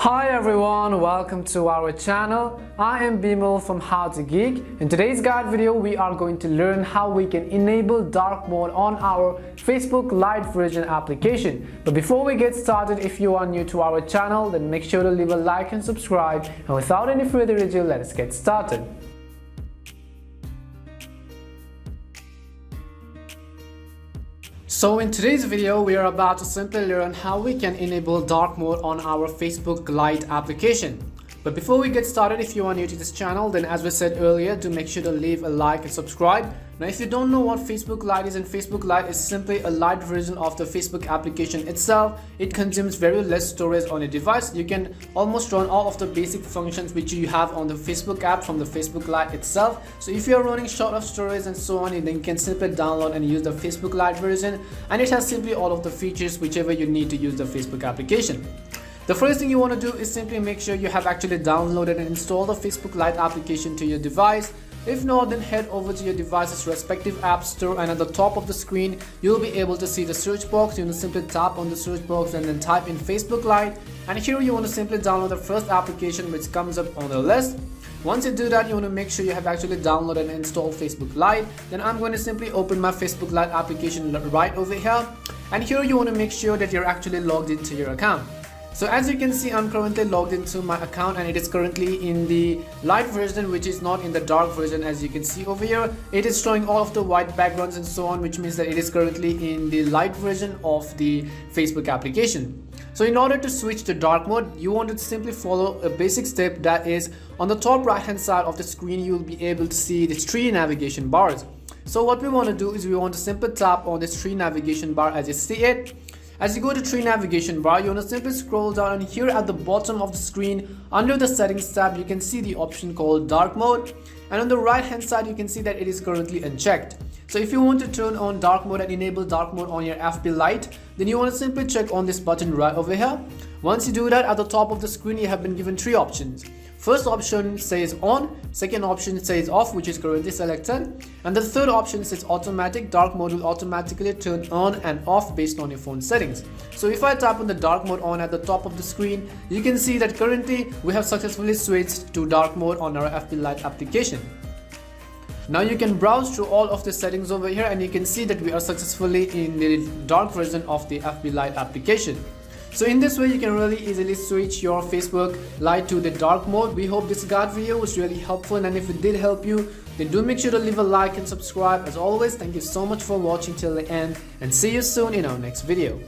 Hi everyone, welcome to our channel. I am Bimal from How to Geek. In today's guide video, we are going to learn how we can enable dark mode on our Facebook Lite version application. But before we get started, if you are new to our channel, then make sure to leave a like and subscribe. And without any further ado, let us get started. So in today's video, we are about to simply learn how we can enable dark mode on our Facebook Lite application. But before we get started, if you are new to this channel, then as we said earlier, do make sure to leave a like and subscribe. Now if you don't know what Facebook Lite is, and Facebook Lite is simply a light version of the Facebook application itself. It consumes very less storage on a device. You can almost run all of the basic functions which you have on the Facebook app from the Facebook Lite itself. So if you are running short of storage and so on, then you can simply download and use the Facebook Lite version, and it has simply all of the features whichever you need to use the Facebook application. The first thing you want to do is simply make sure you have actually downloaded and installed the Facebook Lite application to your device. If not, then head over to your device's respective app store, and at the top of the screen you'll be able to see the search box. You want to simply tap on the search box and then type in Facebook Lite, and here you want to simply download the first application which comes up on the list. Once you do that, you want to make sure you have actually downloaded and installed Facebook Lite. Then I'm going to simply open my Facebook Lite application right over here, and here you want to make sure that you're actually logged into your account. So as you can see, I'm currently logged into my account, and it is currently in the light version, which is not in the dark version. As you can see over here, it is showing all of the white backgrounds and so on, which means that it is currently in the light version of the Facebook application. So in order to switch to dark mode, you want to simply follow a basic step. That is, on the top right hand side of the screen, you'll be able to see the three navigation bars. So what we want to do is we want to simply tap on this three navigation bar as you see it. As you go to tree navigation bar, you want to simply scroll down, and here at the bottom of the screen under the settings tab, you can see the option called dark mode, and on the right hand side you can see that it is currently unchecked. So if you want to turn on dark mode and enable dark mode on your FB Lite, then you want to simply check on this button right over here. Once you do that, at the top of the screen you have been given three options. First option says on, second option says off, which is currently selected, and the third option says automatic. Dark mode will automatically turn on and off based on your phone settings. So if I tap on the dark mode on at the top of the screen, you can see that currently we have successfully switched to dark mode on our FB Lite application. Now you can browse through all of the settings over here, and you can see that we are successfully in the dark version of the FB Lite application. So in this way, you can really easily switch your Facebook Lite to the dark mode. We hope this guide video was really helpful, and if it did help you, then do make sure to leave a like and subscribe. As always, thank you so much for watching till the end, and see you soon in our next video.